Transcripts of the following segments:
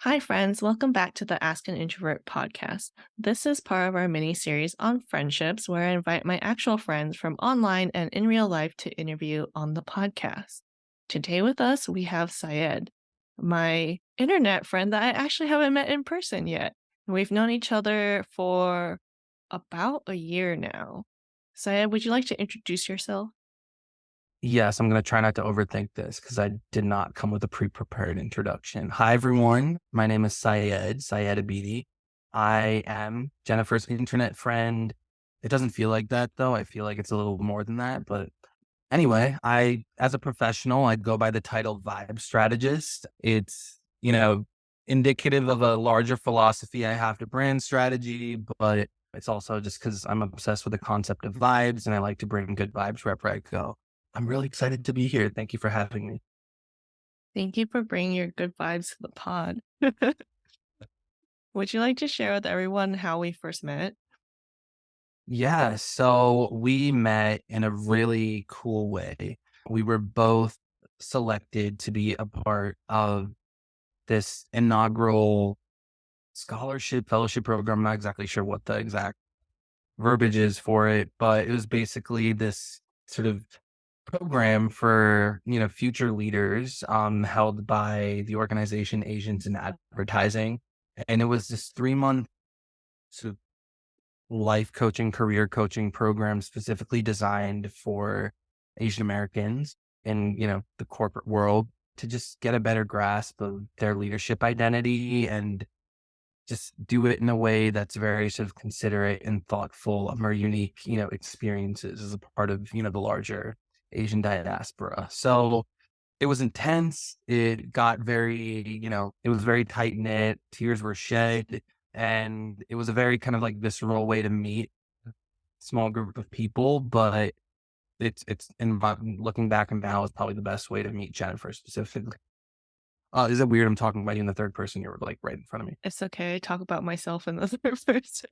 Hi, friends. Welcome back to the Ask an Introvert podcast. This is part of our mini series on friendships, where I invite my actual friends from online and in real life to interview on the podcast. Today with us, we have Syed, my internet friend that I actually haven't met in person yet. We've known each other for about a year now. Syed, would you like to introduce yourself? Yes, I'm going to try not to overthink this because I did not come with a pre-prepared introduction. Hi, everyone. My name is Syed Abidi. I am Jennifer's internet friend. It doesn't feel like that, though. I feel like it's a little more than that. But anyway, as a professional, I go by the title Vibe Strategist. It's indicative of a larger philosophy I have to brand strategy, but it's also just because I'm obsessed with the concept of vibes and I like to bring good vibes wherever I go. I'm really excited to be here. Thank you for having me. Thank you for bringing your good vibes to the pod. Would you like to share with everyone how we first met? Yeah, so we met in a really cool way. We were both selected to be a part of this inaugural scholarship fellowship program. I'm not exactly sure what the exact verbiage is for it, but it was basically this sort of program for future leaders held by the organization Asians in Advertising. And it was this 3 month sort of life coaching, career coaching program specifically designed for Asian Americans in, the corporate world to just get a better grasp of their leadership identity and just do it in a way that's very sort of considerate and thoughtful of our unique, experiences as a part of, the larger Asian diaspora. So it was intense. It got it was very tight knit. Tears were shed. And it was a very kind of like visceral way to meet a small group of people. But looking back and now, it's probably the best way to meet Jennifer specifically. Is it weird I'm talking about you in the third person? You were like right in front of me. It's okay. I talk about myself in the third person.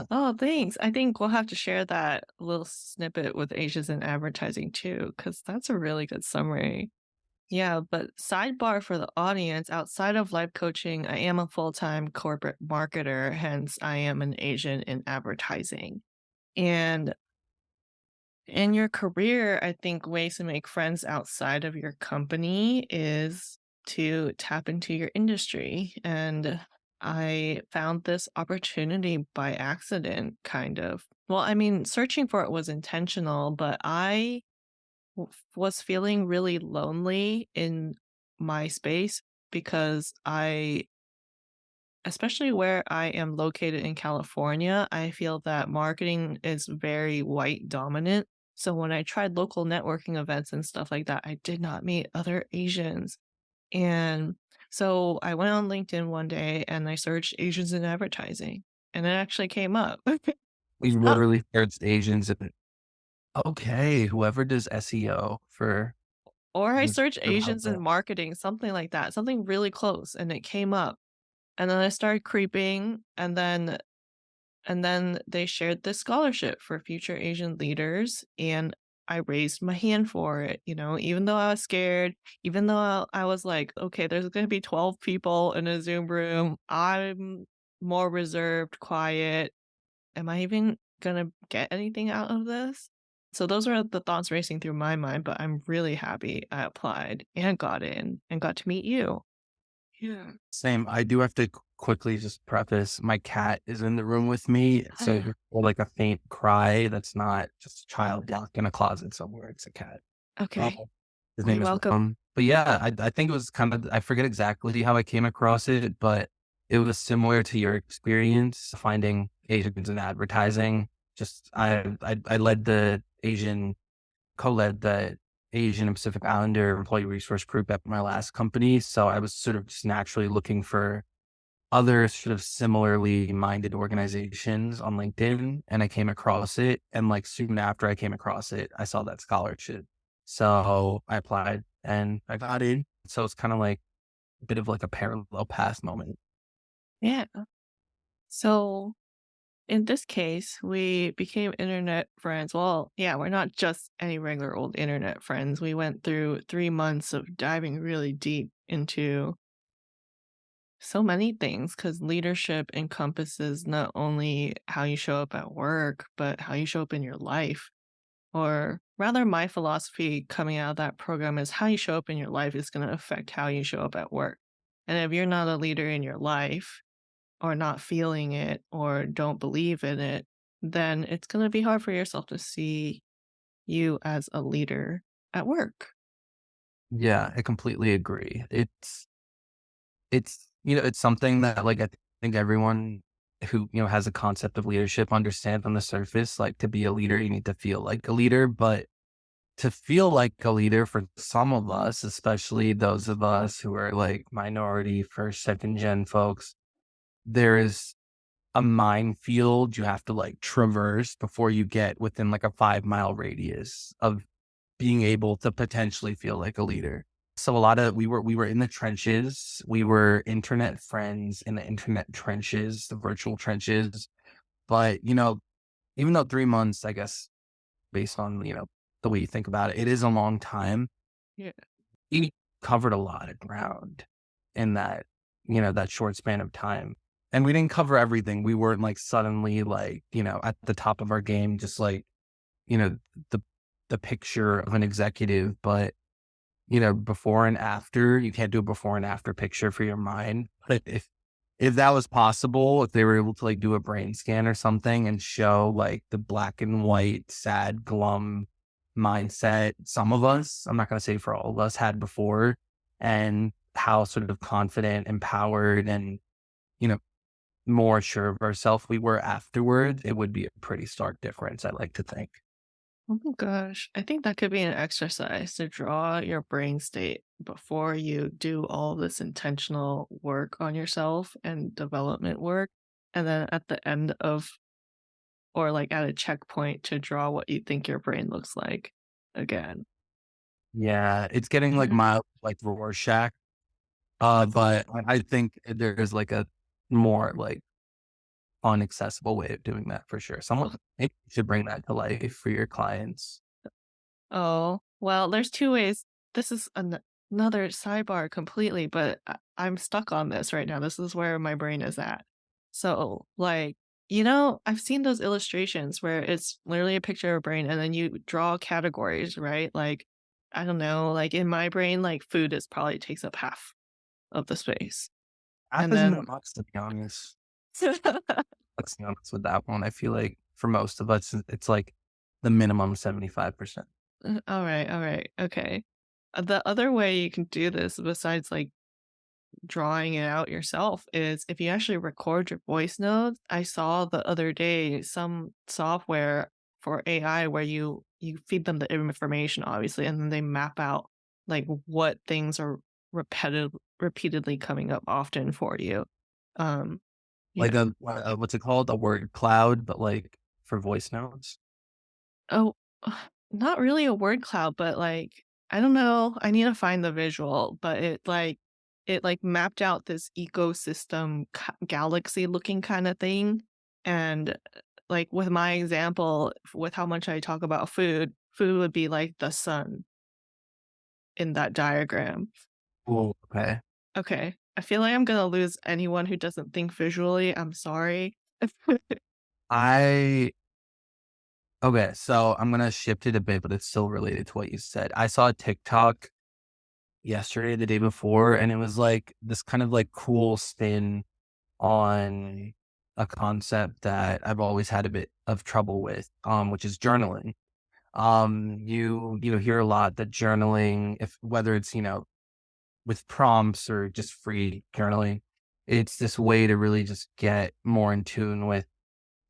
Oh, thanks. I think we'll have to share that little snippet with Asians in advertising too, because that's a really good summary. Yeah, but sidebar for the audience, outside of life coaching, I am a full-time corporate marketer, hence I am an Asian in advertising. And in your career, I think ways to make friends outside of your company is to tap into your industry. And I found this opportunity by accident, kind of. Well, I mean, searching for it was intentional, but was feeling really lonely in my space because especially where I am located in California, I feel that marketing is very white dominant. So when I tried local networking events and stuff like that, I did not meet other Asians. And so I went on LinkedIn one day and I searched Asians in advertising and it actually came up. We Oh, literally searched Asians and okay, whoever does SEO for or I this searched about Asians in that. marketing, something like that, something really close, and it came up. And then I started creeping, and then they shared this scholarship for future Asian leaders, and I raised my hand for it, even though I was scared, even though I was like, okay, there's going to be 12 people in a Zoom room. I'm more reserved, quiet. Am I even going to get anything out of this? So those are the thoughts racing through my mind, but I'm really happy I applied and got in and got to meet you. Yeah. Same. I do have to quickly just preface my cat is in the room with me. So if you hear like a faint cry, that's not just a child locked in a closet somewhere. It's a cat. Oh, Okay. his You're name is welcome. Rum. But yeah, I think it was kind of, I forget exactly how I came across it, but it was similar to your experience finding Asians in advertising. Just I led the Asian co-led the Asian and Pacific Islander employee resource group at my last company. So I was sort of just naturally looking for other sort of similarly minded organizations on LinkedIn and I came across it. And like soon after I came across it, I saw that scholarship. So I applied and I got in. So it's kind of like a bit of like a parallel path moment. Yeah. So in this case, we became internet friends. Well, yeah, we're not just any regular old internet friends. We went through 3 months of diving really deep into So many things, because leadership encompasses not only how you show up at work, but how you show up in your life. Or rather, my philosophy coming out of that program is how you show up in your life is going to affect how you show up at work. And if you're not a leader in your life, or not feeling it, or don't believe in it, then it's going to be hard for yourself to see you as a leader at work. Yeah, I completely agree. It's something that, like, I think everyone who, has a concept of leadership understands on the surface, like, to be a leader, you need to feel like a leader, but to feel like a leader for some of us, especially those of us who are, like, minority, first, second gen folks, there is a minefield you have to, like, traverse before you get within, like, a 5-mile radius of being able to potentially feel like a leader. So a lot of we were in the trenches. We were internet friends in the internet trenches, the virtual trenches. But, even though 3 months, I guess, based on, the way you think about it, it is a long time. Yeah. We covered a lot of ground in that short span of time. And we didn't cover everything. We weren't like suddenly like, at the top of our game, just like, you know, the the picture of an executive, but before and after, you can't do a before and after picture for your mind. But if that was possible, if they were able to like do a brain scan or something and show like the black and white, sad, glum mindset some of us, I'm not going to say for all of us, had before, and how sort of confident, empowered, and you know more sure of ourselves we were afterwards, it would be a pretty stark difference, I like to think. Oh my gosh. I think that could be an exercise to draw your brain state before you do all this intentional work on yourself and development work. And then at the end of, or like at a checkpoint to draw what you think your brain looks like again. Yeah, it's getting like Mhm. mild, like Rorschach. But I think there's like a more like unaccessible way of doing that for sure. Someone maybe should bring that to life for your clients. Oh, well, there's two ways. This is another sidebar completely, but I'm stuck on this right now. This is where my brain is at. So, like, I've seen those illustrations where it's literally a picture of a brain and then you draw categories, right? Like, I don't know, like in my brain, like food is probably takes up half of the space. App And isn't then that much, to be honest. Let's be honest with that one. I feel like for most of us, it's like the minimum 75%. all right, all right, okay. The other way you can do this besides like drawing it out yourself is if you actually record your voice notes. I saw the other day some software for AI where you feed them the information obviously and then they map out like what things are repeatedly coming up often for you. Um Like yeah. what's it called? A word cloud, but like for voice notes. Oh, not really a word cloud, but, like, I don't know, I need to find the visual, but it mapped out this ecosystem galaxy looking kinda thing, and, like, with my example, with how much I talk about food, food would be like the sun in that diagram. Oh, okay. Okay, I feel like I'm gonna lose anyone who doesn't think visually, I'm sorry. I Okay, so I'm gonna shift it a bit, but it's still related to what you said. I saw a TikTok yesterday, the day before, and it was like this kind of like cool spin on a concept that I've always had a bit of trouble with, which is journaling. You hear a lot that journaling, if whether it's with prompts or just free journaling, it's this way to really just get more in tune with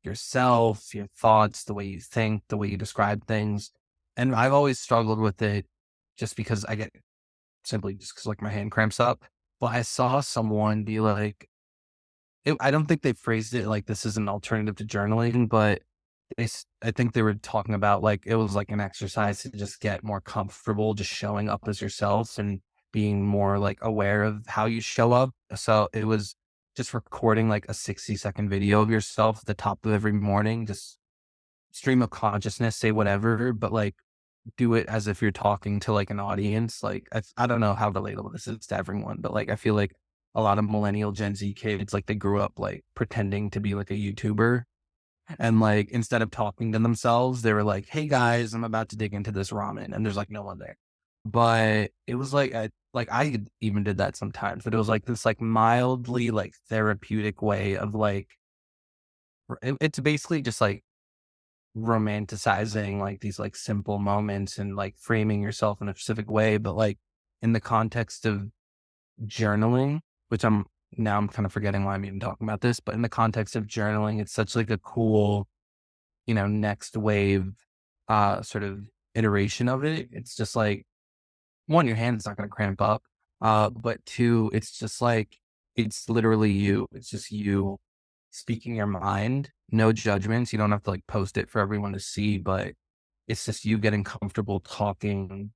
yourself, your thoughts, the way you think, the way you describe things. And I've always struggled with it just because I get simply just because like my hand cramps up. But I saw someone be like, I don't think they phrased it like this is an alternative to journaling, but I think they were talking about like it was like an exercise to just get more comfortable just showing up as yourself and being more like aware of how you show up. So it was just recording like a 60-second video of yourself at the top of every morning, just stream of consciousness, say whatever, but like do it as if you're talking to like an audience. Like I don't know how relatable this is to everyone, but like I feel like a lot of millennial Gen Z kids, like, they grew up, like, pretending to be, like, a YouTuber, and, like, instead of talking to themselves, they were like, "Hey, guys, I'm about to dig into this ramen," and there's, like, no one there. But it was I even did that sometimes, but it was, like, this, like, mildly, like, therapeutic way of, like it's basically just, like, romanticizing, like, these, like, simple moments and, like, framing yourself in a specific way, but, like, in the context of journaling, which I'm kind of forgetting why I'm even talking about this, but in the context of journaling, it's such, like, a cool, next wave, sort of iteration of it. It's just like, 1, your hand's not gonna cramp up, but 2, it's just like it's literally you. It's just you speaking your mind, no judgments. You don't have to, like, post it for everyone to see, but it's just you getting comfortable talking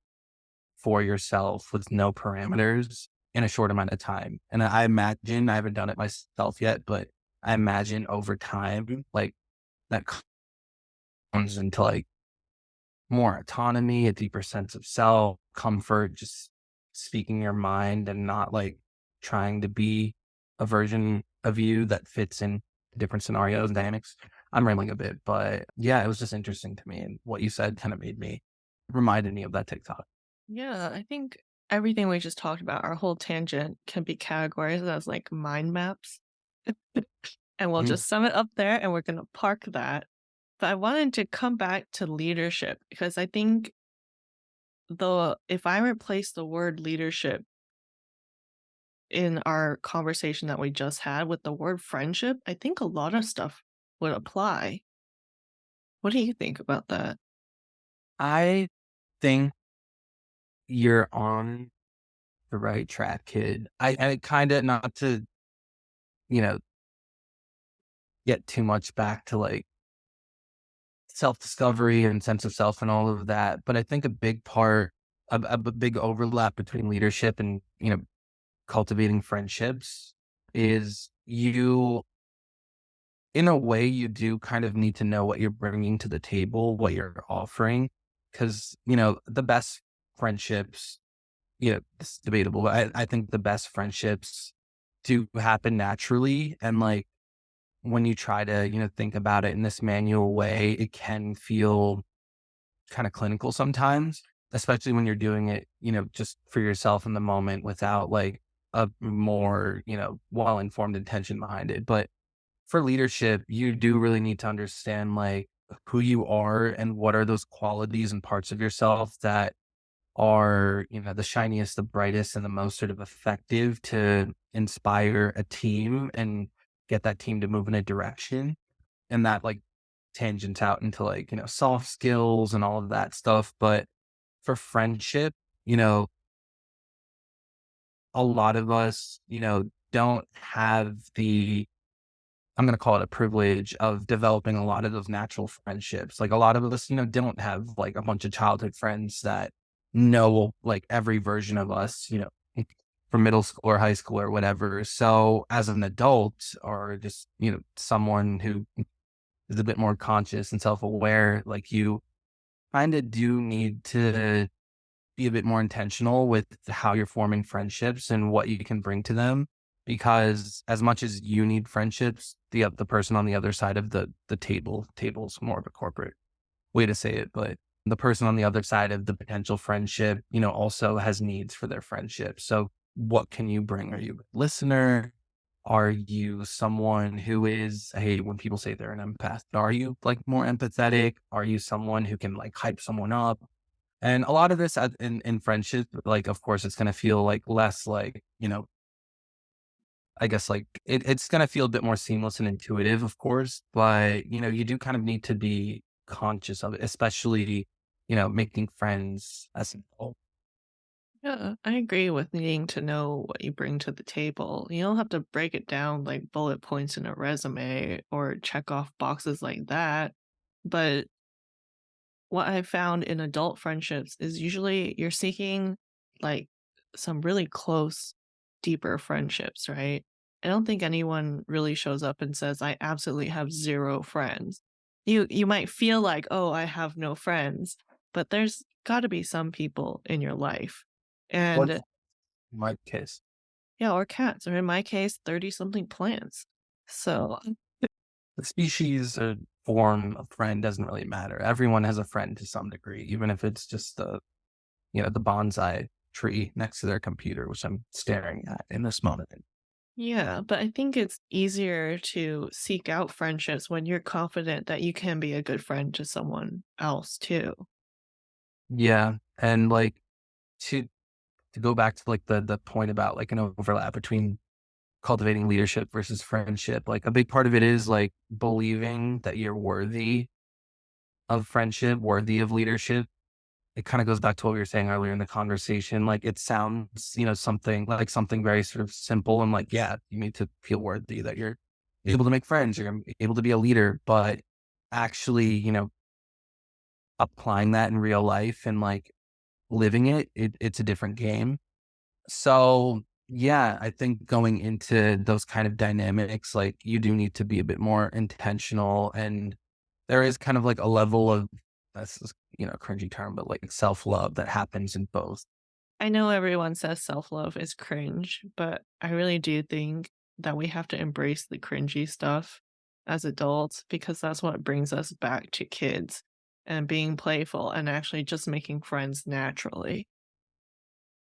for yourself with no parameters in a short amount of time. And I imagine I haven't done it myself yet, but I imagine over time, like, that comes into, like, more autonomy, a deeper sense of self, comfort, just speaking your mind and not, like, trying to be a version of you that fits in different scenarios and dynamics. I'm rambling a bit, but yeah, it was just interesting to me. And what you said kind of reminded me of that TikTok. Yeah, I think everything we just talked about, our whole tangent can be categorized as like mind maps. And we'll Mhm. just sum it up there and we're going to park that. But I wanted to come back to leadership because I think if I replace the word leadership in our conversation that we just had with the word friendship, I think a lot of stuff would apply. What do you think about that? I think you're on the right track, kid. I kind of not to, you know, get too much back to like self-discovery and sense of self and all of that. But I think a big part, a big overlap between leadership and, cultivating friendships is in a way, you do kind of need to know what you're bringing to the table, what you're offering. Cause, the best friendships, it's debatable, but I think the best friendships do happen naturally. And like, when you try to, think about it in this manual way, it can feel kind of clinical sometimes, especially when you're doing it, just for yourself in the moment without like a more, well-informed intention behind it. But for leadership, you do really need to understand like who you are and what are those qualities and parts of yourself that are, the shiniest, the brightest, and the most sort of effective to inspire a team and get that team to move in a direction. And that like tangents out into like, soft skills and all of that stuff. But for friendship, you know, a lot of us, don't have I'm going to call it a privilege of developing a lot of those natural friendships. Like a lot of us, don't have like a bunch of childhood friends that know like every version of us, from middle school or high school or whatever. So as an adult or just, someone who is a bit more conscious and self-aware, like you kind of do need to be a bit more intentional with how you're forming friendships and what you can bring to them. Because as much as you need friendships, the person on the other side of the table's more of a corporate way to say it, but the person on the other side of the potential friendship, also has needs for their friendship. So what can you bring? Are you a listener? Are you someone who is, hey, when people say they're an empath, are you like more empathetic? Are you someone who can like hype someone up? And a lot of this in friendship, like, of course, it's going to feel like less like, I guess like it's going to feel a bit more seamless and intuitive, of course. But, you do kind of need to be conscious of it, especially, making friends as an adult. Yeah, I agree with needing to know what you bring to the table. You don't have to break it down like bullet points in a resume or check off boxes like that. But what I found in adult friendships is usually you're seeking like some really close, deeper friendships, right? I don't think anyone really shows up and says, I absolutely have zero friends. You might feel like, oh, I have no friends, but there's gotta be some people in your life. What And my case? Yeah, or cats, or in my case, 30 something plants. So, The species or form of friend doesn't really matter. Everyone has a friend to some degree, even if it's just the bonsai tree next to their computer, which I'm staring at in this moment. yeah, but I think it's easier to seek out friendships when you're confident that you can be a good friend to someone else too. Yeah. And like to to go back to like the point about like an overlap between cultivating leadership versus friendship, like a big part of it is like believing that you're worthy of friendship, worthy of leadership. It kind of goes back to what we were saying earlier in the conversation. Like it sounds, something like something very sort of simple and like, yeah, you need to feel worthy that you're able to make friends, you're able to be a leader, but actually, applying that in real life and like living it's a different game. So yeah, I think going into those kind of dynamics, like you do need to be a bit more intentional and there is kind of like a level of that's just, cringy term, but like self-love that happens in both. I know everyone says self-love is cringe, but I really do think that we have to embrace the cringy stuff as adults because that's what brings us back to kids and being playful and actually just making friends naturally.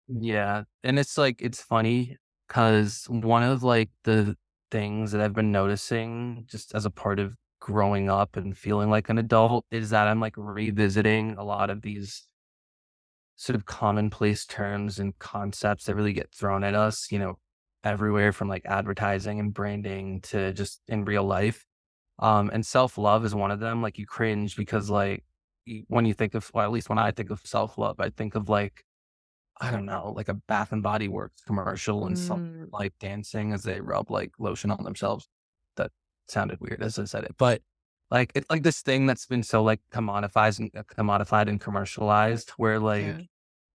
Yeah. And it's like it's funny because one of like the things that I've been noticing just as a part of growing up and feeling like an adult is that I'm like revisiting a lot of these sort of commonplace terms and concepts that really get thrown at us, everywhere from like advertising and branding to just in real life. And self love is one of them. Like you cringe because like when you think of, well, at least when I think of self love, I think of like, I don't know, like a Bath and Body Works commercial and some Mm, like dancing as they rub like lotion on themselves. That sounded weird as I said it, but like it's like this thing that's been so like commodified and commercialized where yeah. like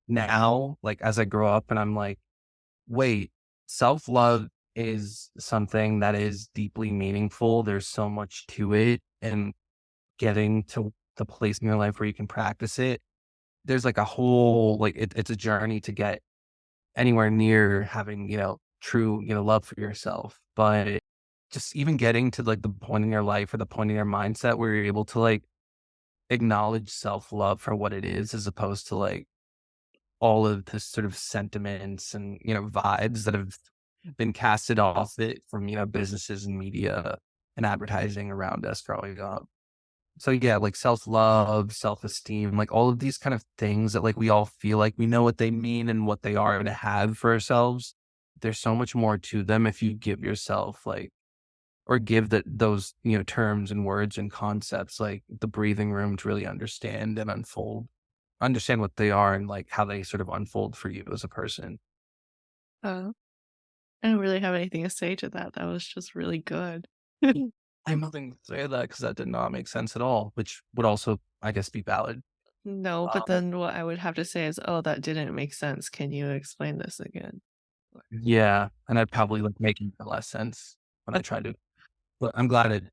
now, like, as I grow up and I'm like, wait, self-love is something that is deeply meaningful. There's so much to it and getting to the place in your life where you can practice it. There's like a whole like it's a journey to get anywhere near having, true, love for yourself. But just even getting to like the point in your life or the point in your mindset where you're able to like acknowledge self-love for what it is as opposed to like all of the sort of sentiments and, vibes that have been casted off it from, businesses and media and advertising around us growing up. So yeah, like self-love, self-esteem, like all of these kind of things that like we all feel like we know what they mean and what they are to have for ourselves. There's so much more to them if you give yourself like or give that those, terms and words and concepts like the breathing room to really understand and understand what they are and like how they sort of unfold for you as a person. I don't really have anything to say to that. That was just really good. I have nothing to say to that because that did not make sense at all, which would also, I guess, be valid. No, but Um, then what I would have to say is, "Oh, that didn't make sense. Can you explain this again?" yeah, and I'd probably like make even less sense when I try to, but I'm glad it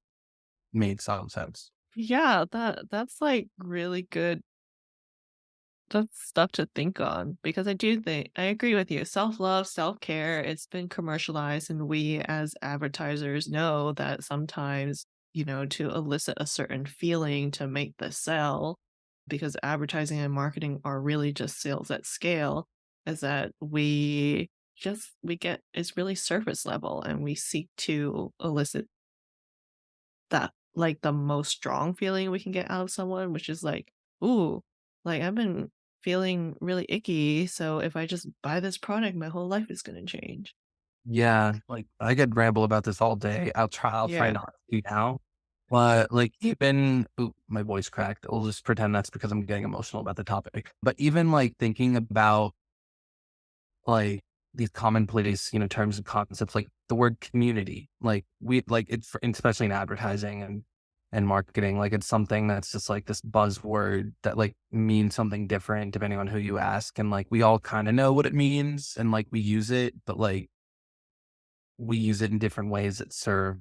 made some sense. Yeah, that's like really good. That's stuff to think on because I do think I agree with you. Self-love, self-care, it's been commercialized and we as advertisers know that sometimes, to elicit a certain feeling to make the sell, because advertising and marketing are really just sales at scale, is that we get it's really surface level and we seek to elicit that like the most strong feeling we can get out of someone, which is like, "Ooh, like I've been feeling really icky, so if I just buy this product, my whole life is gonna change." Yeah, like I could ramble about this all day. I'll try Yeah. not to now. But like even my voice cracked. I'll just pretend that's because I'm getting emotional about the topic. But even like thinking about like these commonplace, terms and concepts like the word community. Like we like it's especially in advertising and marketing, like it's something that's just like this buzzword that like means something different depending on who you ask. And like we all kind of know what it means and like we use it, but like we use it in different ways that serve,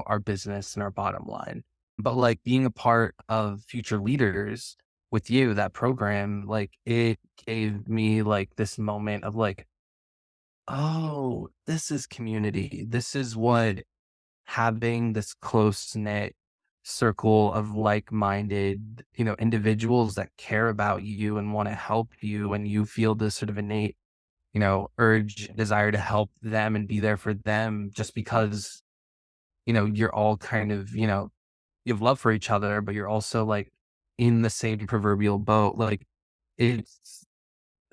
our business and our bottom line. But like being a part of Future Leaders with you, that program, like it gave me like this moment of like oh, this is community. This is what having this close knit circle of like-minded, individuals that care about you and want to help you, and you feel this sort of innate, urge, desire to help them and be there for them just because, you're all kind of, you have love for each other, but you're also like in the same proverbial boat. Like it's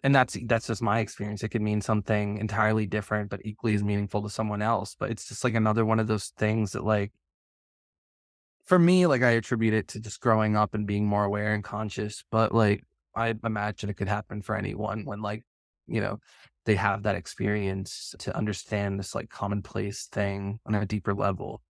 and that's just my experience. It could mean something entirely different, but equally as meaningful to someone else. But it's just like another one of those things that like for me, like I attribute it to just growing up and being more aware and conscious. But like I imagine it could happen for anyone when like, you know, they have that experience to understand this like commonplace thing on a deeper level.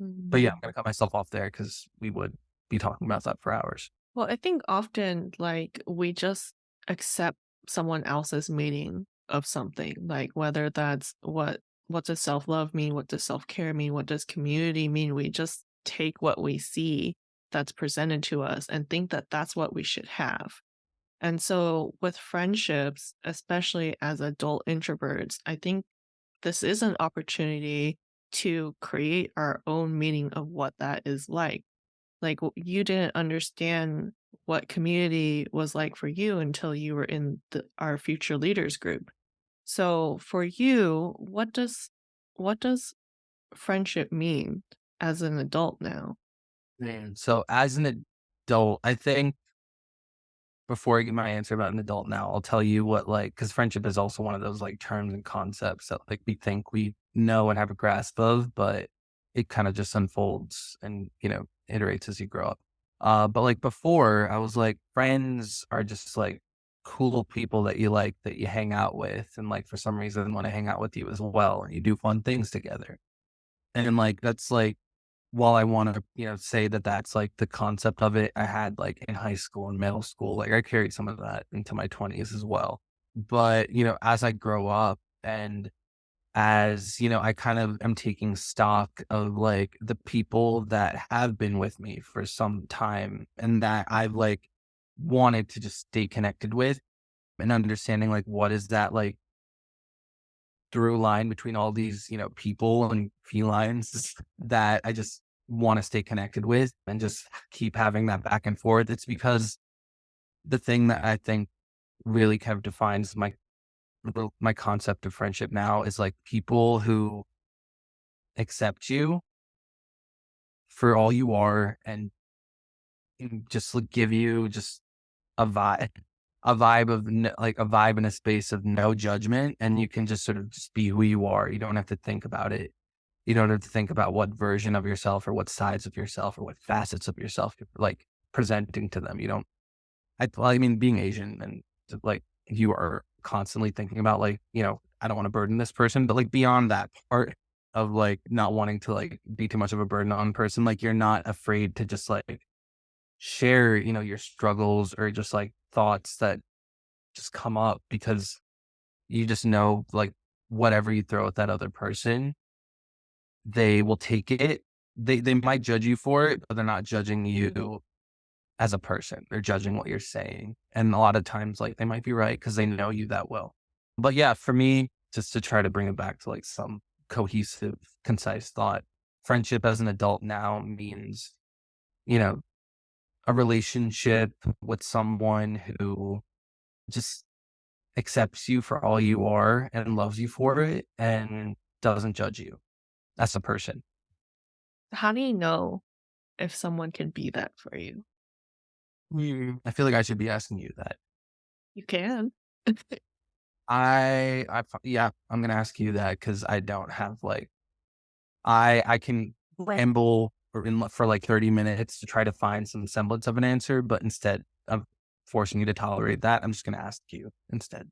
But yeah, I'm gonna cut myself off there because we would be talking about that for hours. Well, I think often, like, we just accept someone else's meaning of something, like whether that's what does self-love mean, what does self-care mean, what does community mean? We just take what we see that's presented to us and think that that's what we should have. And so with friendships, especially as adult introverts, I think this is an opportunity to create our own meaning of what that is like. Like, you didn't understand what community was like for you until you were in our future leaders group. So for you, what does friendship mean as an adult now? Man, so as an adult, I think before I get my answer about an adult now, I'll tell you what like because friendship is also one of those like terms and concepts that like we think we know and have a grasp of, but it kind of just unfolds and iterates as you grow up. But like before, I was like, friends are just like cool people that you like that you hang out with, and like for some reason want to hang out with you as well, and you do fun things together. And like that's like while I wanna, say that that's, like, the concept of it, I had, like, in high school and middle school, like, I carried some of that into my 20s as well. But, as I grow up and as, I kind of am taking stock of, like, the people that have been with me for some time and that I've, like, wanted to just stay connected with and understanding, like, what is that, like, through line between all these, people and felines that I just want to stay connected with and just keep having that back and forth. It's because the thing that I think really kind of defines my concept of friendship now is like people who accept you for all you are and just like give you just a vibe, like a vibe in a space of no judgment, and you can just sort of just be who you are. You don't have to think about it. You don't have to think about what version of yourself or what sides of yourself or what facets of yourself you're like presenting to them. You don't, well, I mean, being Asian and like you are constantly thinking about like, I don't want to burden this person, but like beyond that part of like not wanting to like be too much of a burden on person, like you're not afraid to just like share, your struggles or just like thoughts that just come up because you just know like whatever you throw at that other person, they will take it. They might judge you for it, but they're not judging you as a person. They're judging what you're saying. And a lot of times, like they might be right because they know you that well. But yeah, for me, just to try to bring it back to like some cohesive, concise thought, friendship as an adult now means, you know, a relationship with someone who just accepts you for all you are and loves you for it and doesn't judge you as a person. How do you know if someone can be that for you? I feel like I should be asking you that. You can. Yeah, I'm gonna ask you that because I don't have like I can ramble for like 30 minutes to try to find some semblance of an answer, but instead of forcing you to tolerate that, I'm just gonna ask you instead.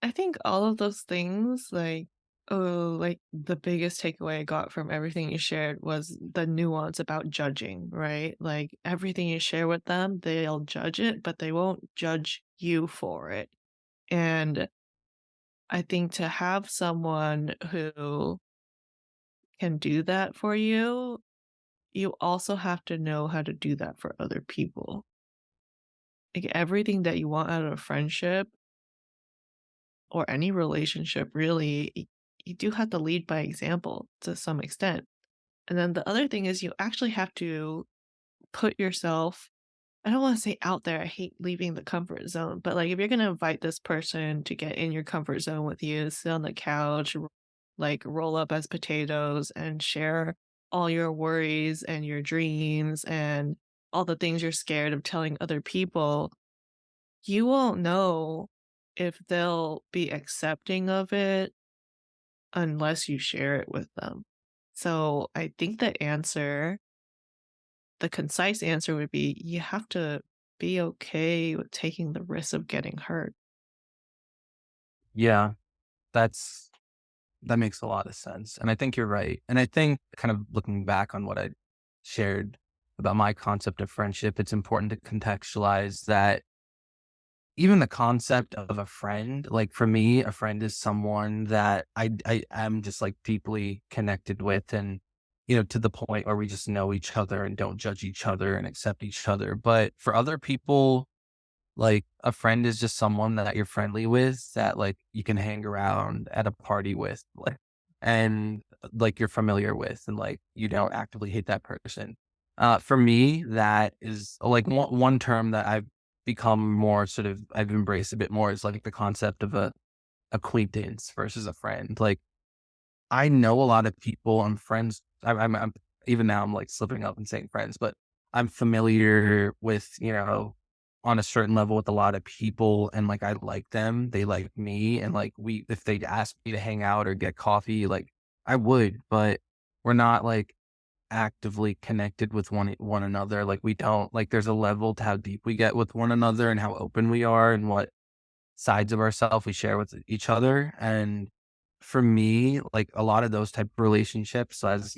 I think all of those things, like, oh, like the biggest takeaway I got from everything you shared was the nuance about judging, right? Like everything you share with them, they'll judge it, but they won't judge you for it. And I think to have someone who can do that for you, you also have to know how to do that for other people. Like everything that you want out of a friendship, or any relationship really, you do have to lead by example to some extent. And then the other thing is you actually have to put yourself, I don't wanna say out there, I hate leaving the comfort zone, but, like, if you're gonna invite this person to get in your comfort zone with you, sit on the couch, like, roll up as potatoes and share all your worries and your dreams and all the things you're scared of telling other people, you won't know if they'll be accepting of it unless you share it with them. So, I think the concise answer would be you have to be okay with taking the risk of getting hurt. Yeah, that's that makes a lot of sense, and I think you're right, and I think kind of looking back on what I shared about my concept of friendship, it's important to contextualize that even the concept of a friend, like, for me, a friend is someone that I am just, like, deeply connected with and, to the point where we just know each other and don't judge each other and accept each other, but for other people, like, a friend is just someone that you're friendly with that, like, you can hang around at a party with, like, and, like, you're familiar with, and, like, you don't actively hate that person. For me, that is, like, one term that I've become more sort of I've embraced a bit more is, like, the concept of a acquaintance versus a friend. Like, I know a lot of people, I'm friends I'm even now I'm, like, slipping up and saying friends, but I'm familiar with, on a certain level with a lot of people and, like, I like them, they like me, and, like, we if they'd ask me to hang out or get coffee, like, I would, but we're not, like, actively connected with one another, like, we don't like, there's a level to how deep we get with one another and how open we are and what sides of ourselves we share with each other. And for me, like a lot of those type of relationships, as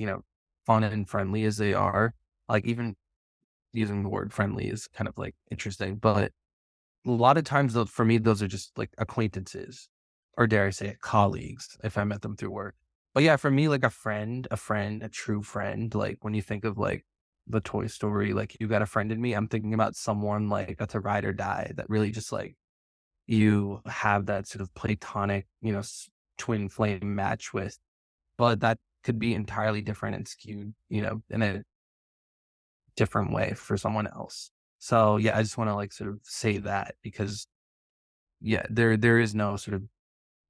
fun and friendly as they are, like even using the word friendly is kind of like interesting, but a lot of times for me, those are just like acquaintances, or dare I say it, colleagues, if I met them through work. But yeah, for me, like a true friend, like when you think of like the Toy Story, like you got a friend in me, I'm thinking about someone like that's a ride or die that really just like you have that sort of platonic, twin flame match with, but that could be entirely different and skewed, in a different way for someone else. So yeah, I just want to like sort of say that because yeah, there is no sort of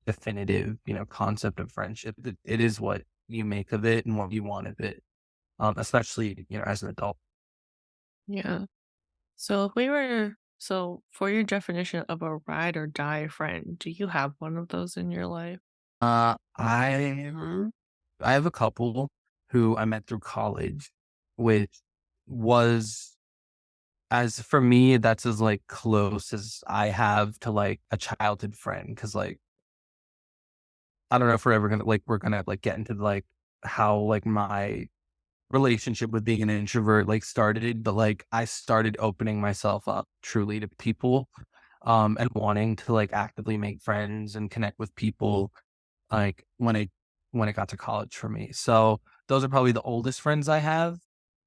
definitive, concept of friendship. It is what you make of it and what you want of it, especially as an adult. Yeah. So if we were so for your definition of a ride or die friend, do you have one of those in your life? Uh, I I have a couple who I met through college, which was as for me, that's as like close as I have to like a childhood friend. Cause like I don't know if we're ever gonna like we're gonna like get into like how like my relationship with being an introvert like started, but like I started opening myself up truly to people and wanting to like actively make friends and connect with people like when it got to college for me. So those are probably the oldest friends I have,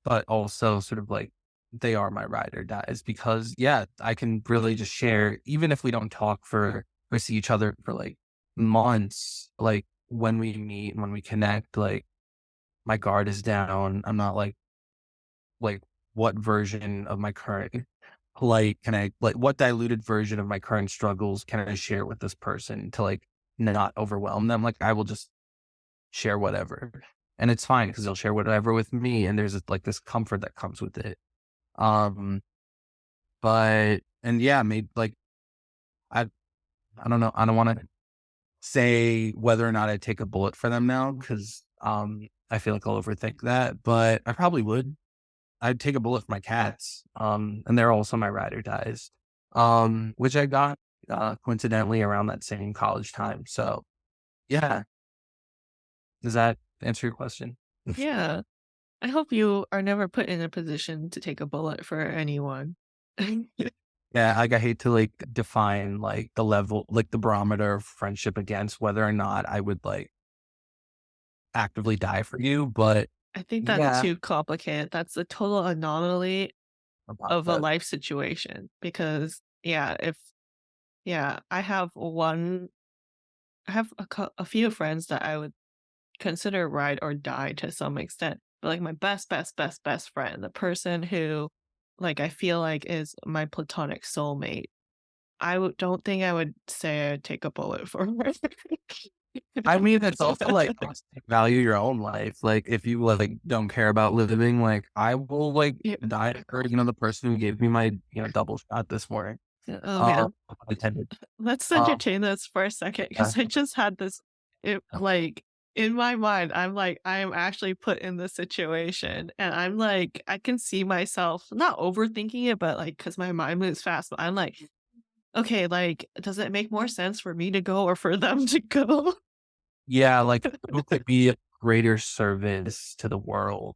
but also sort of like they are my ride or dies because yeah, I can really just share even if we don't talk for or see each other for like months, like when we meet and when we connect, like my guard is down. I'm not like what version of my current can I like what diluted version of my current struggles can I share with this person to like not overwhelm them? Like I will just share whatever. And it's fine because they'll share whatever with me and there's like this comfort that comes with it. Um but and yeah, maybe like I I don't know. I don't want to say whether or not I'd take a bullet for them now because I feel like I'll overthink that, but I probably would. I'd take a bullet for my cats, and they're also my ride or dies, which I got, coincidentally around that same college time. So yeah, does that answer your question? Yeah. I hope you are never put in a position to take a bullet for anyone. Yeah, like I hate to like define like the level, like the barometer of friendship against whether or not I would like actively die for you, but I think that's yeah, too complicated. That's a total anomaly about of a that. life situation because, yeah, if yeah, I have one I have a few friends that I would consider ride or die to some extent. But like my best, best, best, best friend, the person who like I feel like is my platonic soulmate. Don't think I would say I'd take a bullet for her. I mean, it's also like value your own life. Like if you like don't care about living, like I will like Yeah. die for, the person who gave me my, double shot this morning. Oh man. Attended. Let's Um, entertain this for a second uh, because I just had this like in my mind, I'm like, I am actually put in this situation. And I'm like, I can see myself not overthinking it, but like, because my mind moves fast, but I'm like, okay, like, does it make more sense for me to go or for them to go? yeah, like who could be a greater service to the world?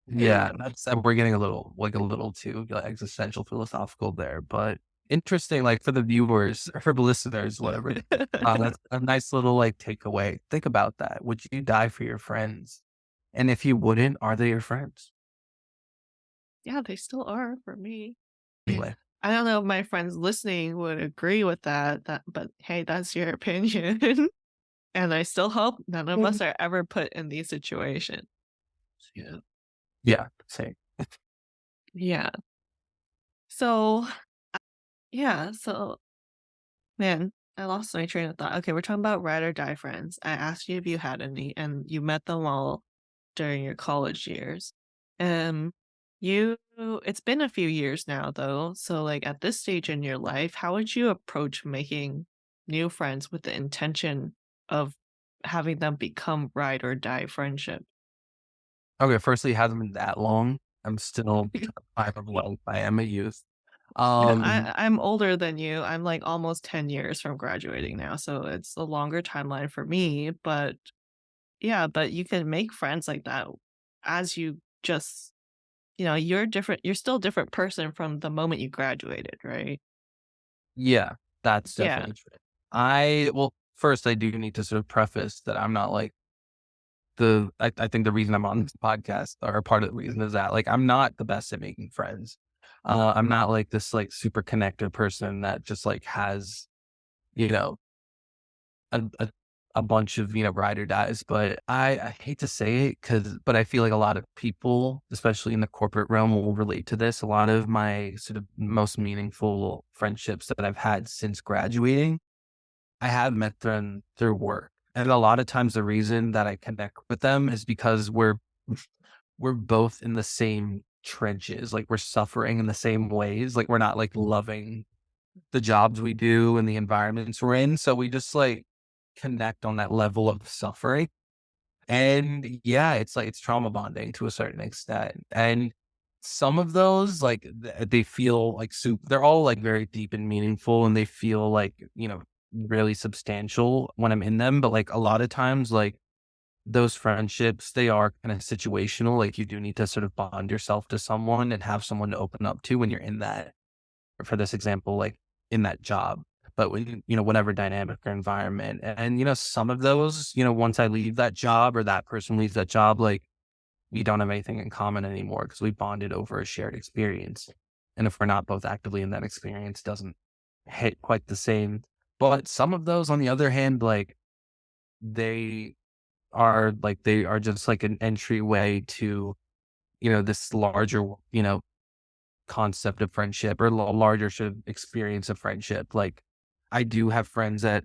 Yeah, that's we're getting a little too existential philosophical there, but interesting, like for the viewers or for the listeners, whatever. That's a nice little like takeaway. Think about that. Would you die for your friends? And if you wouldn't, are they your friends? Yeah, they still are for me. Anyway, I don't know if my friends listening would agree with that, but hey, that's your opinion. And I still hope none of us are ever put in these situations. yeah, yeah, same. Yeah. So, yeah, so man, I lost my train of thought. Okay, we're talking about ride or die friends. I asked you if you had any, and you met them all during your college years. Um, it's been a few years now, though. So, like at this stage in your life, how would you approach making new friends with the intention of having them become ride or die friendship? Okay, firstly, it hasn't been that long. I'm still I'm of life. I am a youth. Yeah, Um, I'm older than you. I'm like almost 10 years from graduating now, so it's a longer timeline for me, but yeah, but you can make friends like that as you just you're still a different person from the moment you graduated, right? yeah, that's Yeah. definitely true. Well, first I do need to sort of preface that I'm not like I think the reason I'm on this podcast or part of the reason is that like I'm not the best at making friends. I'm not like this like super connected person that just like has, you know, a, a, a bunch of, ride or dies, but I hate to say it but I feel like a lot of people, especially in the corporate realm will relate to this. A lot of my sort of most meaningful friendships that I've had since graduating I have met them through work. And a lot of times the reason that I connect with them is because we're both in the same trenches. Like we're suffering in the same ways. Like we're not like loving the jobs we do and the environments we're in. So we just like connect on that level of suffering. And yeah, it's like it's trauma bonding to a certain extent. And some of those like they feel like they're all like very deep and meaningful and they feel like, really substantial when I'm in them. But like a lot of times, like those friendships, they are kind of situational. Like you do need to sort of bond yourself to someone and have someone to open up to when you're in that, for this example, like in that job. But when whatever dynamic or environment. And some of those, once I leave that job or that person leaves that job, like we don't have anything in common anymore because we bonded over a shared experience. And if we're not both actively in that experience, doesn't hit quite the same. But some of those, on the other hand, like they they are just like an entryway to, this larger, concept of friendship or larger sort of experience of friendship. Like I do have friends that,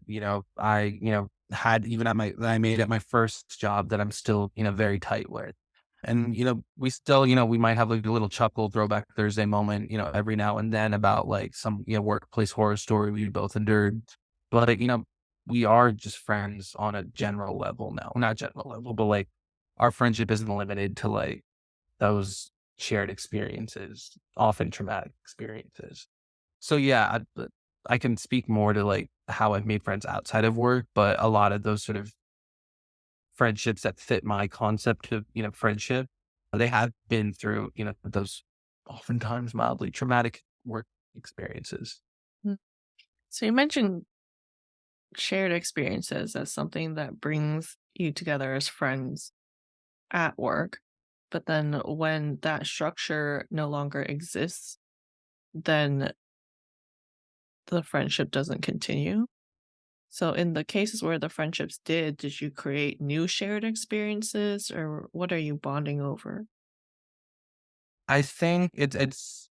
had even at my, that I made at my first job that I'm still, very tight with. And, we still, we might have like a little chuckle throwback Thursday moment, every now and then about like some, workplace horror story we both endured. But, we are just friends on a general level now, not general level, but like our friendship isn't limited to like those shared experiences, often traumatic experiences. So yeah, I can speak more to like how I've made friends outside of work, but a lot of those sort of friendships that fit my concept of, friendship, they have been through, those oftentimes mildly traumatic work experiences. Mm. So you mentioned shared experiences as something that brings you together as friends at work. But then when that structure no longer exists, then the friendship doesn't continue. So in the cases where the friendships did you create new shared experiences or what are you bonding over? I think it's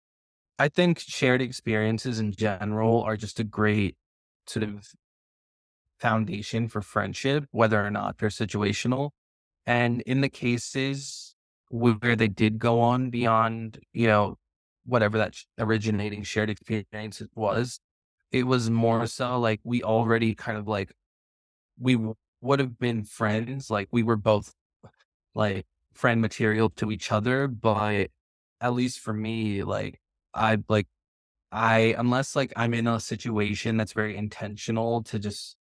I think shared experiences in general are just a great sort of foundation for friendship, whether or not they're situational. And in the cases where they did go on beyond, whatever that originating shared experience was, it was more so like we already kind of like would have been friends. Like we were both like friend material to each other, but at least for me, I unless, like, I'm in a situation that's very intentional to just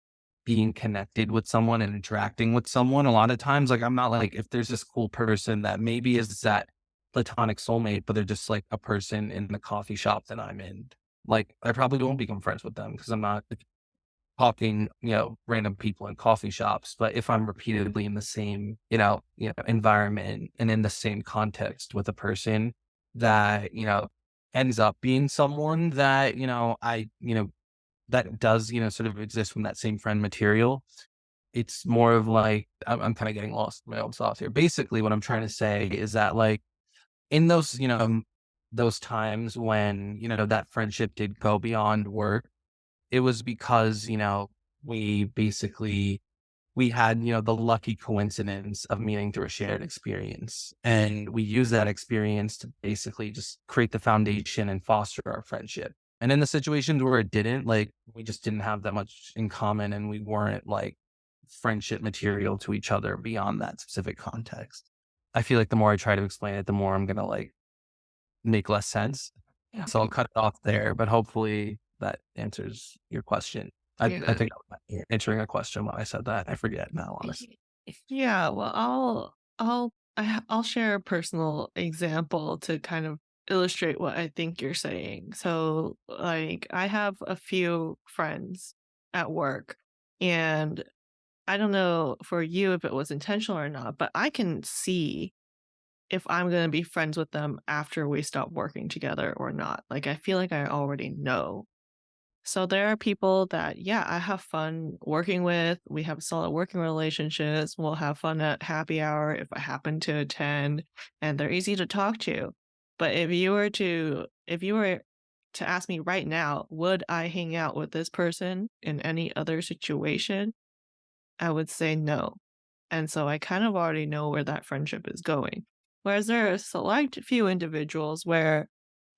being connected with someone and interacting with someone, a lot of times, like, I'm not like if there's this cool person that maybe is that platonic soulmate, but they're just, like, a person in the coffee shop that I'm in, like, I probably won't become friends with them because 'cause I'm not talking, random people in coffee shops. But if I'm repeatedly in the same, environment and in the same context with a person that, ends up being someone that, that does, sort of exist from that same friend material, it's more of like, I'm kind of getting lost in my own thoughts here. Basically, what I'm trying to say is that like in those, those times when, that friendship did go beyond work, it was because, we basically we had, the lucky coincidence of meeting through a shared experience. And we used that experience to basically just create the foundation and foster our friendship. And in the situations where it didn't, like we just didn't have that much in common and we weren't like friendship material to each other beyond that specific context. I feel like the more I try to explain it, the more I'm gonna like make less sense. Yeah. So I'll cut it off there, but hopefully that answers your question. I Yeah. think I was answering a question when I said that. I forget now, honestly. Y- Yeah, well, I'll share a personal example to kind of illustrate what I think you're saying. So, like, I have a few friends at work, and I don't know for you if it was intentional or not, but I can see if I'm gonna be friends with them after we stop working together or not. Like, I feel like I already know. So there are people that, yeah, I have fun working with. We have solid working relationships. We'll have fun at happy hour if I happen to attend, and they're easy to talk to. But if you were to ask me right now, would I hang out with this person in any other situation? I would say no. And so I kind of already know where that friendship is going. Whereas there are a select few individuals where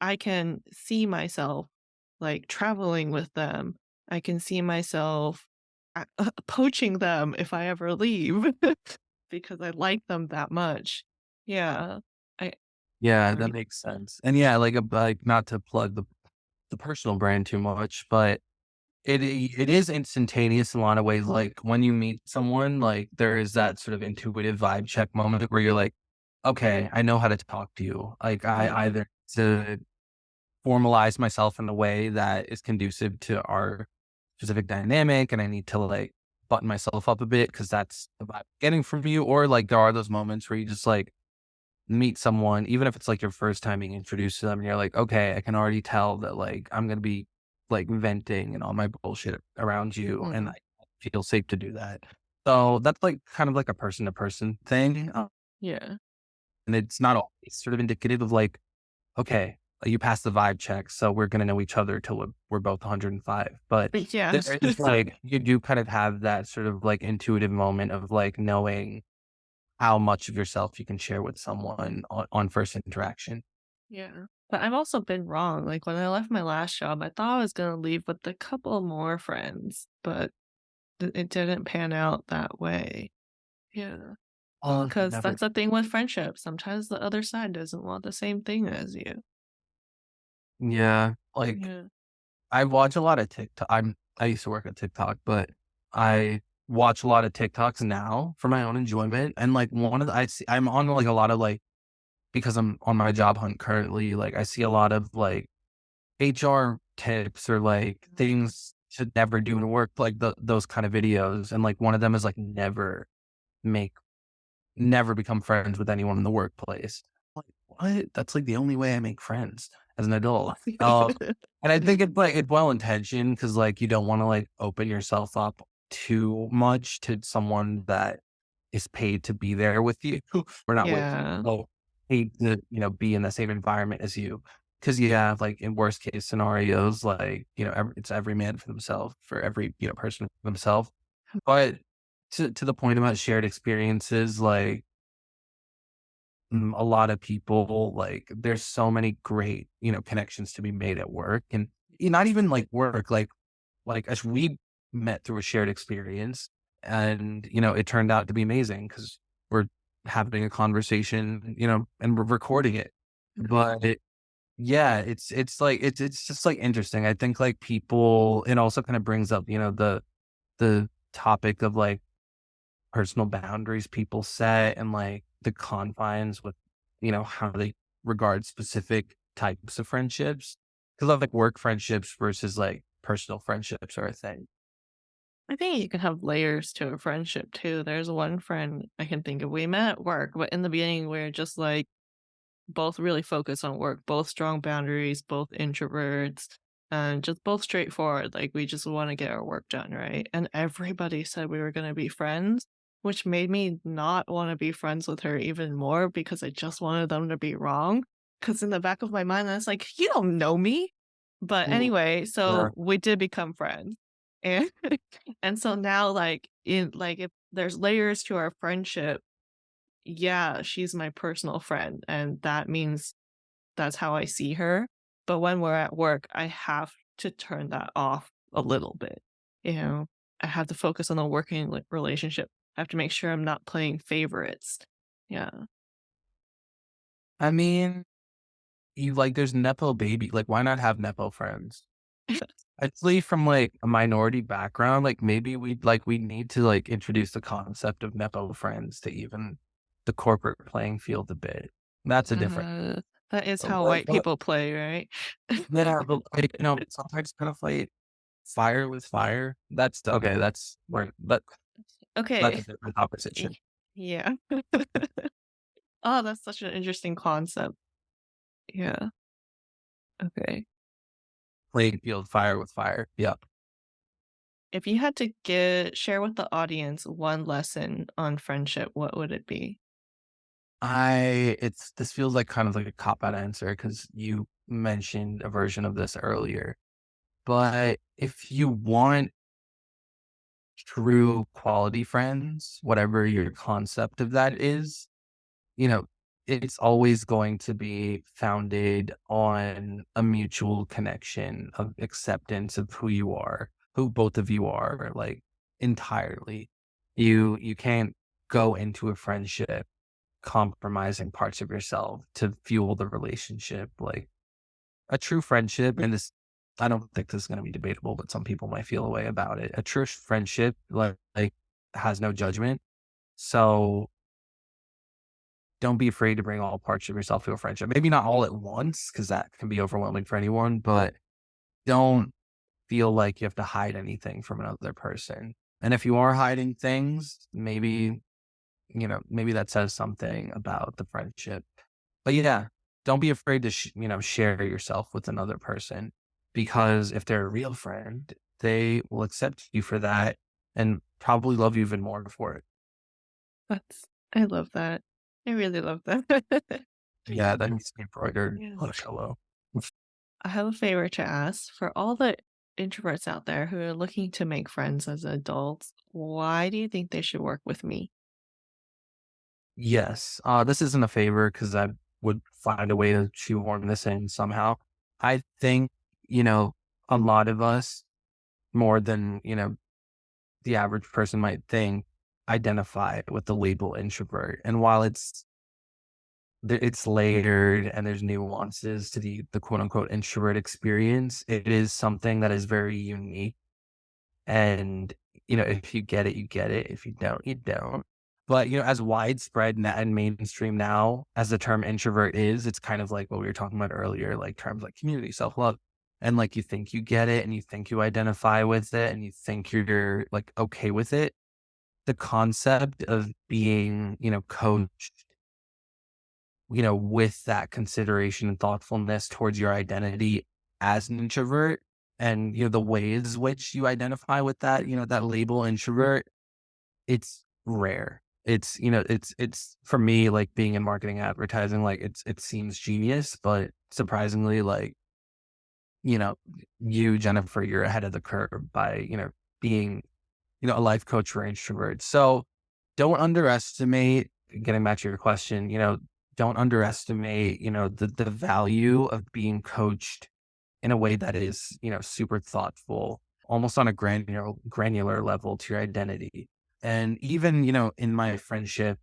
I can see myself like traveling with them. I can see myself poaching them if I ever leave because I like them that much. Yeah. I Yeah, that Right. makes sense. And yeah, like not to plug the personal brand too much, but it is instantaneous in a lot of ways. Like when you meet someone, like there is that sort of intuitive vibe check moment where you're like, okay, I know how to talk to you. Like I Yeah. either to formalize myself in a way that is conducive to our specific dynamic and I need to like button myself up a bit because that's the vibe I'm getting from you. Or like there are those moments where you just like meet someone, even if it's like your first time being introduced to them, and you're like, okay, I can already tell that like I'm gonna be like venting and all my bullshit around you, and Mhm. I feel safe to do that. So that's like kind of like a person to person thing, Yeah. and it's not always sort of indicative of like, okay, you passed the vibe check, so we're gonna know each other till we're both 105. But But yeah. there is like you do kind of have that sort of like intuitive moment of like knowing how much of yourself you can share with someone on first interaction. Yeah. But I've also been wrong. Like when I left my last job, I thought I was gonna leave with a couple more friends, but it didn't pan out that way. Yeah. Oh, Because never. that's the thing with friendship. Sometimes the other side doesn't want the same thing as you. Yeah, like Yeah. I watch a lot of TikTok. I used to work at TikTok, but I watch a lot of TikToks now for my own enjoyment. And like one of the I'm on like a lot of like because I'm on my job hunt currently, like I see a lot of like HR tips or like things to never do in work, like those kind of videos. And like one of them is like make never become friends with anyone in the workplace. Like, what? That's like the only way I make friends. as an adult. And I think it's well intentioned because like you don't want to like open yourself up too much to someone that is paid to be there with you or not with you. Yeah. Well, paid to be in the same environment as you. Because yeah, like in worst case scenarios, like it's every man for themselves, for every person for themselves. But to the point about shared experiences, like a lot of people, like, there's so many great, connections to be made at work and not even like work, like as we met through a shared experience and, it turned out to be amazing because we're having a conversation, and we're recording it. But yeah, it's just like interesting. I think like people, it also kind of brings up, the topic of like personal boundaries people set and like the confines with, how they regard specific types of friendships. Cause I like work friendships versus like personal friendships are a thing. I think you can have layers to a friendship too. There's one friend I can think of. We met at work, but in the beginning, we are just like both really focused on work, both strong boundaries, both introverts, and just both straightforward. Like we just want to get our work done, right? And everybody said we were going to be friends, which made me not want to be friends with her even more because I just wanted them to be wrong. Because in the back of my mind, I was like, you don't know me. But Mm, anyway, yeah. so we did become friends. And and so now if there's layers to our friendship, yeah, she's my personal friend, and that means that's how I see her. But when we're at work, I have to turn that off a little bit. You know, I have to focus on the working relationship. I have to make sure I'm not playing favorites. Yeah. I mean, you like there's nepo baby. Like, why not have nepo friends? Actually, from like a minority background, like maybe we need to like introduce the concept of nepo friends to even the corporate playing field a bit. That's a different. Uh, that is how But white people play, right? yeah, but like, sometimes kind of fight fire with fire. Okay. That's a Okay. different conversation. Y- Yeah. Oh, that's such an interesting concept. Yeah. Okay. Playing field fire with fire. Yeah. If you had to share with the audience one lesson on friendship, what would it be? This feels like kind of like a cop out answer because you mentioned a version of this earlier. But if you want true quality friends, whatever your concept of that is, you know, it's always going to be founded on a mutual connection of acceptance of who you are, who both of you are, like entirely. You can't go into a friendship compromising parts of yourself to fuel the relationship. Like a true friendship, and this I don't think this is gonna be debatable, but some people might feel a way about it. A true friendship, like has no judgment. So don't be afraid to bring all parts of yourself to a friendship. Maybe not all at once, because that can be overwhelming for anyone, but don't feel like you have to hide anything from another person. And if you are hiding things, maybe that says something about the friendship. But yeah, don't be afraid to, share yourself with another person because if they're a real friend, they will accept you for that and probably love you even more for it. That's I love that. I really love that. Yeah, that needs to be embroidered Yeah. on a pillow. I have a favor to ask for all the introverts out there who are looking to make friends as adults. Why do you think they should work with me? Yes. This isn't a favor because I would find a way to shoehorn this in somehow. I think, you know, a lot of us, more than, the average person might think, identify with the label introvert. And while it's layered and there's nuances to the quote unquote introvert experience, it is something that is very unique. And, if you get it, you get it. If you don't, you don't. But, as widespread and mainstream now as the term introvert is, it's kind of like what we were talking about earlier, like terms like community, self love. And like you think you get it and you think you identify with it and you think you're like okay with it. The concept of being, coached with that consideration and thoughtfulness towards your identity as an introvert and, the ways which you identify with that, that label introvert, it's rare. It's for me, like being in marketing advertising, like it seems genius, but surprisingly, like, you know, you, Jennifer, you're ahead of the curve by, being, a life coach for introverts. So don't underestimate, getting back to your question, don't underestimate, the value of being coached in a way that is, super thoughtful, almost on a granular level to your identity. And even, in my friendship,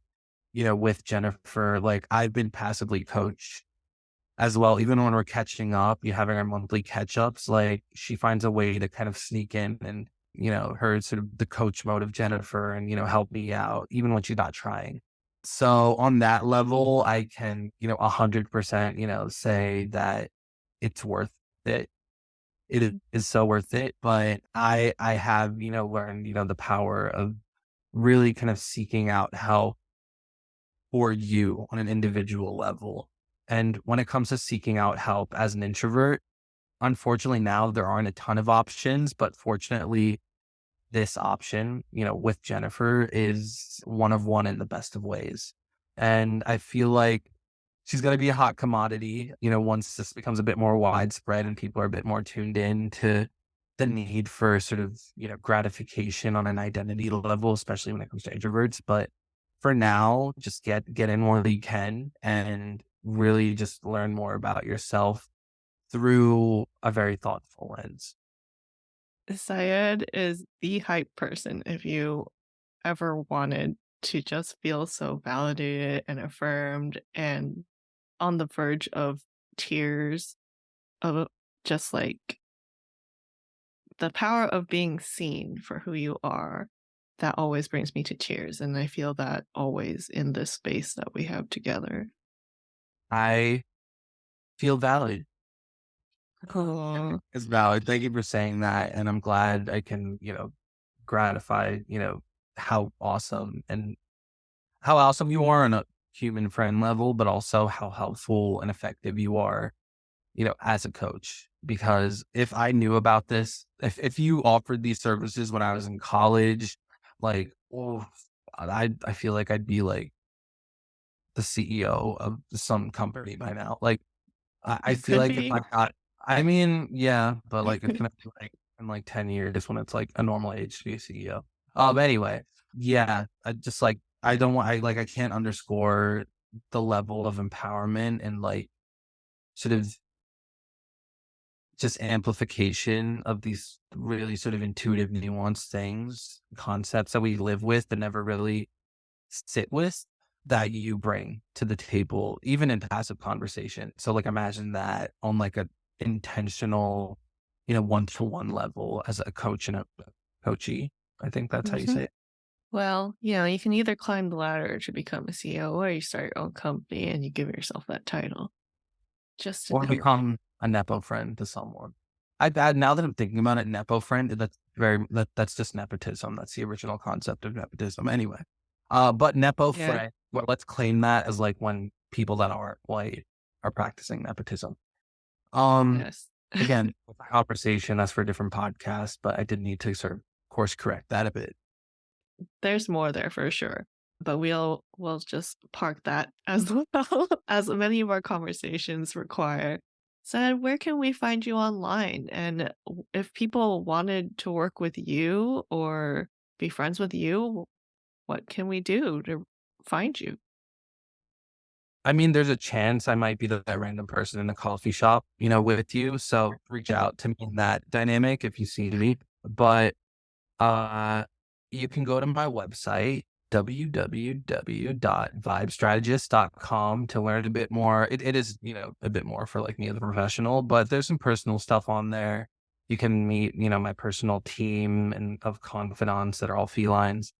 with Jennifer, like I've been passively coached as well. Even when we're catching up, you having our monthly catch ups, like she finds a way to kind of sneak in and, her sort of the coach mode of Jennifer and, help me out, even when she's not trying. So on that level, I can, 100%, say that it's worth it. Is so worth it. But I have, learned, the power of really kind of seeking out help for you on an individual level. And when it comes to seeking out help as an introvert, unfortunately now there aren't a ton of options, but fortunately this option, with Jennifer is one of one in the best of ways. And I feel like she's going to be a hot commodity, once this becomes a bit more widespread and people are a bit more tuned in to the need for sort of, gratification on an identity level, especially when it comes to introverts. But for now, just get in while you can and really just learn more about yourself through a very thoughtful lens. Syed is the hype person if you ever wanted to just feel so validated and affirmed and on the verge of tears of just like the power of being seen for who you are. That always brings me to tears. And I feel that always in this space that we have together. I feel valid. Oh, It's valid. Thank you for saying that. And I'm glad I can, gratify, how awesome and how awesome you are on a human friend level, but also how helpful and effective you are, as a coach. Because if I knew about this, if you offered these services when I was in college, like, oh, I feel like I'd be like the CEO of some company by now. Like, I you feel could like if I be. got, I mean, yeah, but like it's gonna be like in like 10 years when it's like a normal age to be a CEO. Anyway, yeah, I just like, I don't want, I can't underscore the level of empowerment and like sort of just amplification of these really sort of intuitive, nuanced things, concepts that we live with but never really sit with that you bring to the table, even in passive conversation. So like imagine that on like a intentional, one-to-one level as a coach and a coachee. I think that's how you Mhm. say it. Well, you can either climb the ladder to become a CEO or you start your own company and you give yourself that title. Just a Or note. become a nepo friend to someone. Now that I'm thinking about it, nepo friend, that's just nepotism. That's the original concept of nepotism anyway. But nepo Yeah. friend, well, let's claim that as like when people that aren't white are practicing nepotism. Um, Yes. Again, conversation, that's for a different podcast, but I did need to sort of course correct that a bit. There's more there for sure. But we'll just park that as well as many of our conversations require. So where can we find you online? And if people wanted to work with you or be friends with you, what can we do to find you? I mean, there's a chance I might be that random person in a coffee shop, with you. So reach out to me in that dynamic if you see me. But Uh, you can go to my website, www.vibestrategist.com to learn a bit more. It is, a bit more for like me as a professional, but there's some personal stuff on there. You can meet, my personal team and of confidants that are all felines.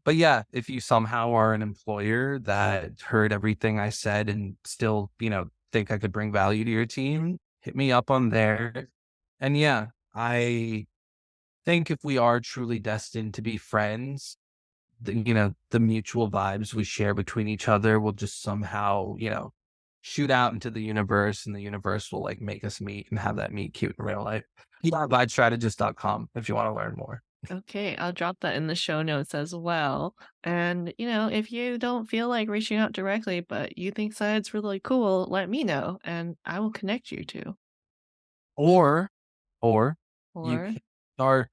But yeah, if you somehow are an employer that heard everything I said and still, think I could bring value to your team, hit me up on there. And yeah, I think if we are truly destined to be friends, the mutual vibes we share between each other will just somehow, shoot out into the universe, and the universe will like make us meet and have that meet cute in real life. Yeah, vibestrategist.com if you want to learn more. Okay, I'll drop that in the show notes as well. And, if you don't feel like reaching out directly, but you think Syed's really cool, let me know and I will connect you two. Or or you Or can start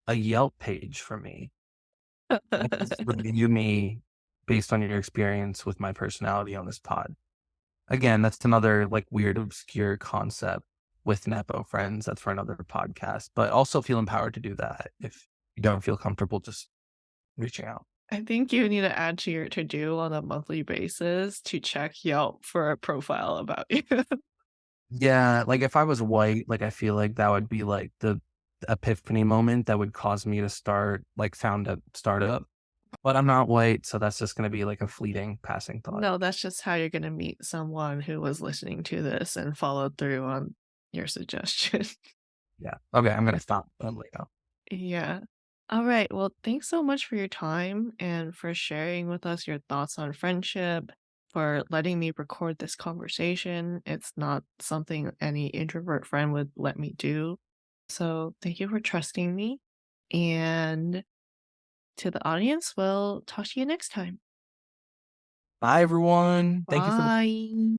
a Yelp page for me and just review me based on your experience with my personality on this pod. Again, that's another like weird, obscure concept with Nepo friends. That's for another podcast. But also feel empowered to do that if you don't feel comfortable just reaching out. I think you need to add to your to-do on a monthly basis to check Yelp for a profile about you. Yeah, like if I was white, like I feel like that would be like the epiphany moment that would cause me to start like found a startup. But I'm not white, so that's just gonna be like a fleeting passing thought. No, that's just how you're gonna meet someone who was listening to this and followed through on your suggestion. Yeah. Okay, I'm gonna stop. Later. Yeah. All right. Well, thanks so much for your time and for sharing with us your thoughts on friendship, for letting me record this conversation. It's not something any introvert friend would let me do. So thank you for trusting me. And to the audience, we'll talk to you next time. Bye everyone. Thank you for Bye.